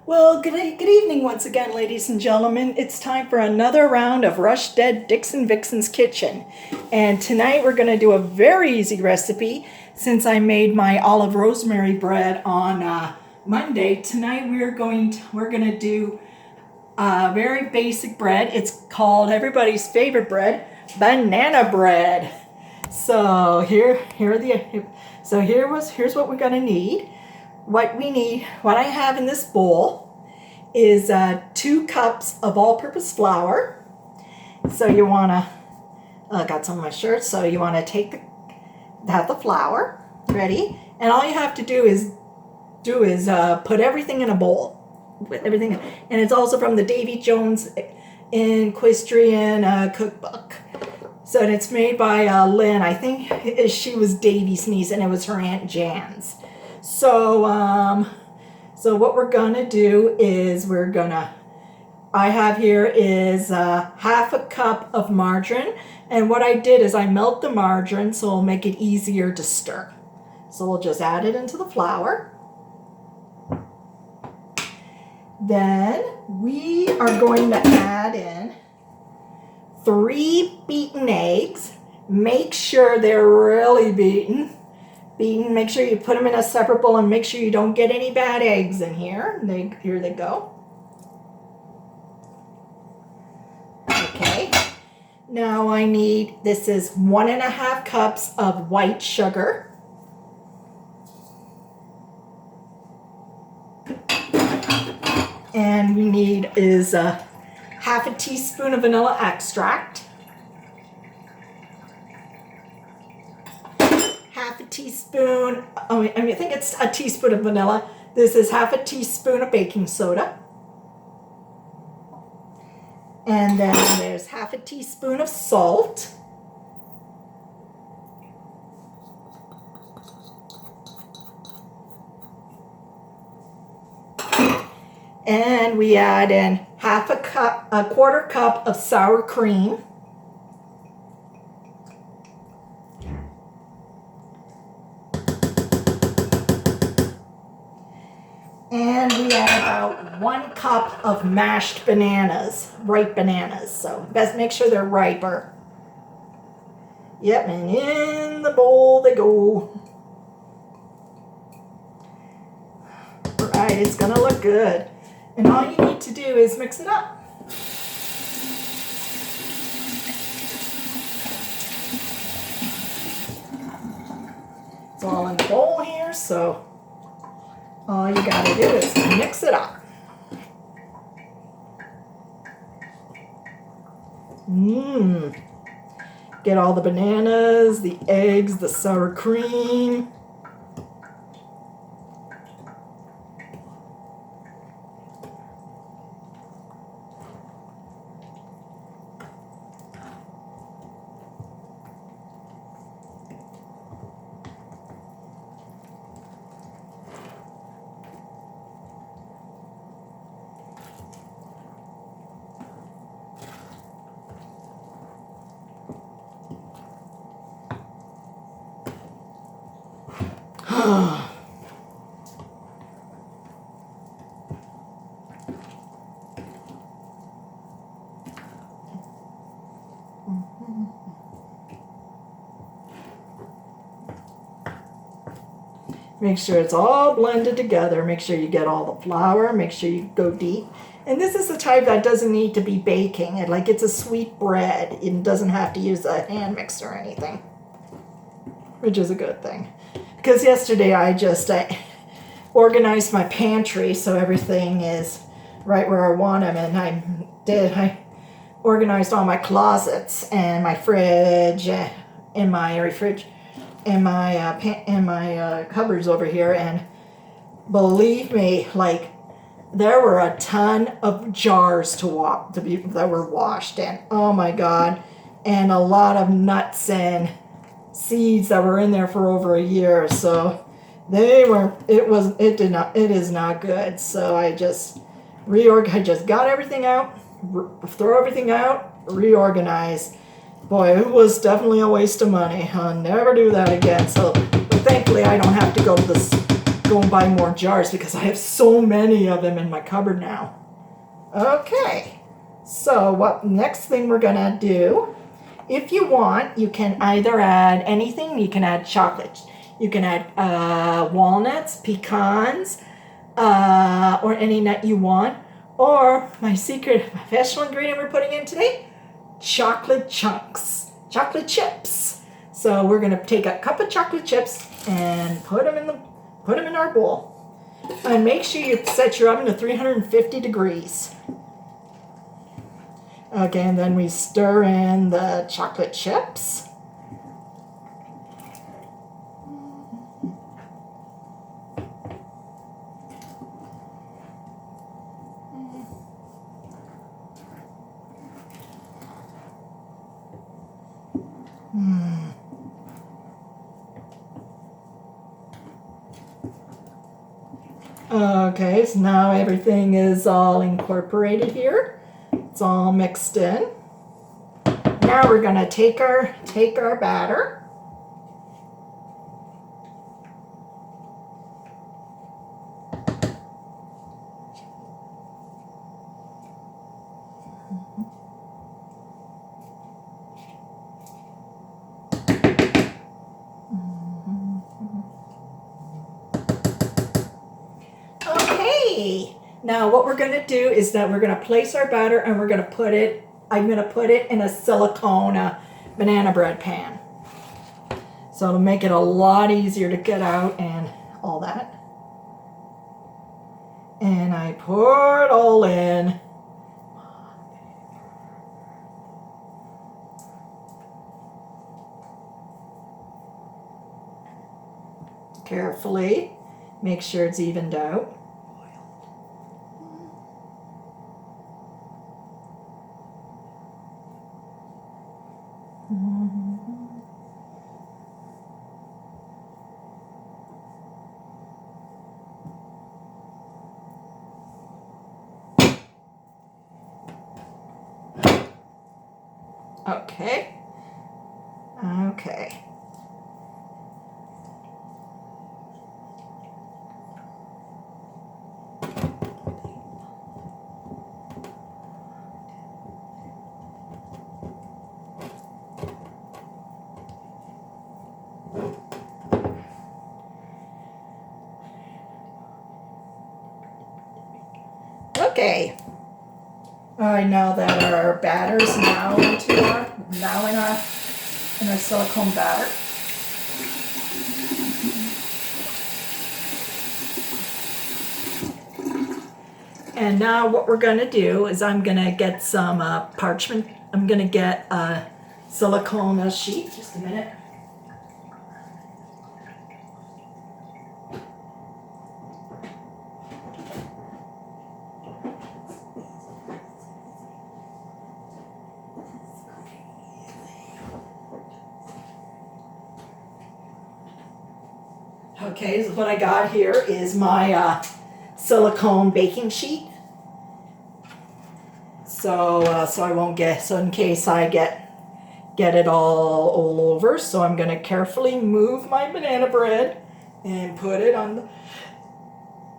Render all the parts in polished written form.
Well, good evening once again, ladies and gentlemen. It's time for another round of Rush Dead Dixon Vixen's Kitchen. And tonight we're going to do a very easy recipe. Since I made my olive rosemary bread on Monday, tonight we're going to do a very basic bread. It's called everybody's favorite bread, banana bread. So here's what we're going to need. What I have in this bowl is 2 cups of all-purpose flour. So you want to, got some of my shirts, so you want to have the flour ready, and all you have to do is put everything in a bowl, with everything, and it's also from the Davy Jones Equestrian cookbook. So it's made by Lynn. I think she was Davy's niece, and it was her Aunt Jan's. So what we're gonna do is I have here is half a cup of margarine, and what I did is I melt the margarine so it'll make it easier to stir. So we'll just add it into the flour. Then we are going to add in 3 beaten eggs. Make sure they're really beaten. Make sure you put them in a separate bowl and make sure you don't get any bad eggs in here. Here they go. Okay. Now this is 1.5 cups of white sugar. And we need is half a teaspoon of vanilla extract. Half a teaspoon, I think it's a teaspoon of vanilla. This is half a teaspoon of baking soda. And then there's half a teaspoon of salt. And we add in a quarter cup of sour cream. And we add about 1 cup of mashed bananas, ripe bananas. So best make sure they're riper. Yep, and in the bowl they go. All right, it's gonna look good. And all you need to do is mix it up. It's all in the bowl here, so all you gotta do is mix it up. Get all the bananas, the eggs, the sour cream. Make sure it's all blended together. Make sure you get all the flour. Make sure you go deep. And this is the type that doesn't need to be baking. It's a sweet bread. It doesn't have to use a hand mixer or anything, which is a good thing. Because yesterday I organized my pantry so everything is right where I want them, and I organized all my closets and my fridge and my refrigerator and my cupboards over here, and believe me, there were a ton of jars that were washed, and oh my god, and a lot of nuts and seeds that were in there for over a year. So it is not good. So I just got everything out, throw everything out, reorganize. Boy, it was definitely a waste of money. I'll never do that again. So thankfully I don't have to go go and buy more jars because I have so many of them in my cupboard now. Okay, so what next thing we're gonna do, if you want, you can either add anything. You can add chocolate. You can add walnuts, pecans, or any nut you want. Or my secret special ingredient we're putting in today, chocolate chunks, chocolate chips. So we're gonna take a cup of chocolate chips and put them in our bowl. And make sure you set your oven to 350 degrees. Okay, and then we stir in the chocolate chips. Okay, so now everything is all incorporated here. It's all mixed in. Now we're gonna take our batter. Okay, now what we're gonna do is that we're gonna place our batter and we're gonna put it, I'm gonna put it in a silicone banana bread pan. So it'll make it a lot easier to get out and all that. And I pour it all in. Carefully, make sure it's evened out. Okay. Okay. Okay. All right, now that our batter's now in our silicone batter. And now what we're gonna do is I'm gonna get some parchment. I'm gonna get a silicone sheet. Just a minute. Okay, so what I got here is my silicone baking sheet. So I won't so in case I get it all over. So I'm gonna carefully move my banana bread and put it on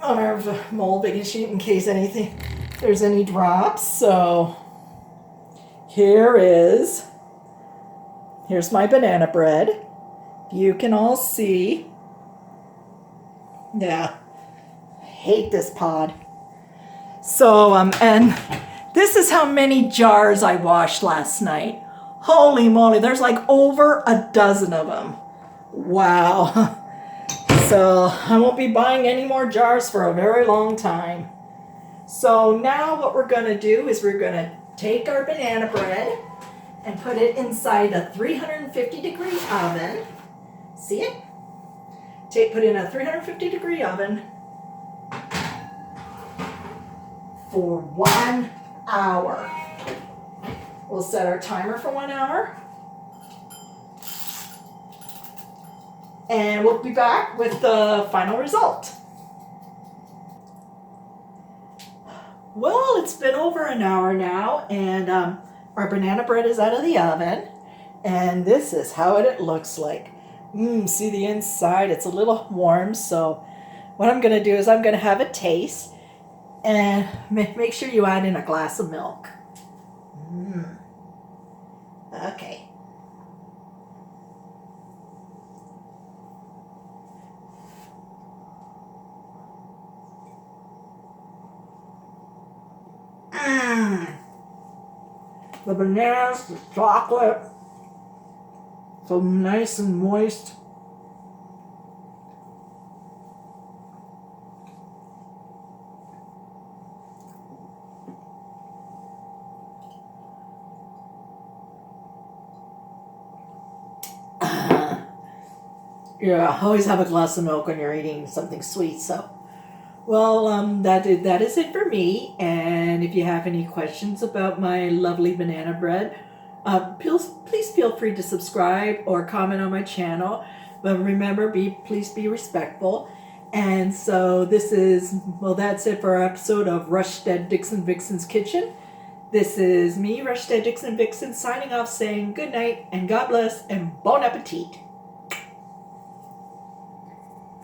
our mold baking sheet in case there's any drops. So here's my banana bread. You can all see. Yeah, hate this pod. So, and this is how many jars I washed last night. Holy moly, there's like over a dozen of them. Wow. So I won't be buying any more jars for a very long time. So now what we're gonna do is we're gonna take our banana bread and put it inside a 350-degree oven. See it? Put in a 350-degree oven for 1 hour. We'll set our timer for 1 hour. And we'll be back with the final result. Well, it's been over an hour now, and our banana bread is out of the oven. And this is how it looks like. See the inside, it's a little warm, so what I'm going to do is I'm going to have a taste and make sure you add in a glass of milk. Okay. The bananas, the chocolate, so nice and moist. Yeah, always have a glass of milk when you're eating something sweet. So, well, that is it for me. And if you have any questions about my lovely banana bread, please feel free to subscribe or comment on my channel. But remember, please be respectful. And so that's it for our episode of Rushstead Dixon Vixen's Kitchen. This is me, Rushstead Dixon Vixen, signing off saying good night and God bless and bon appetit.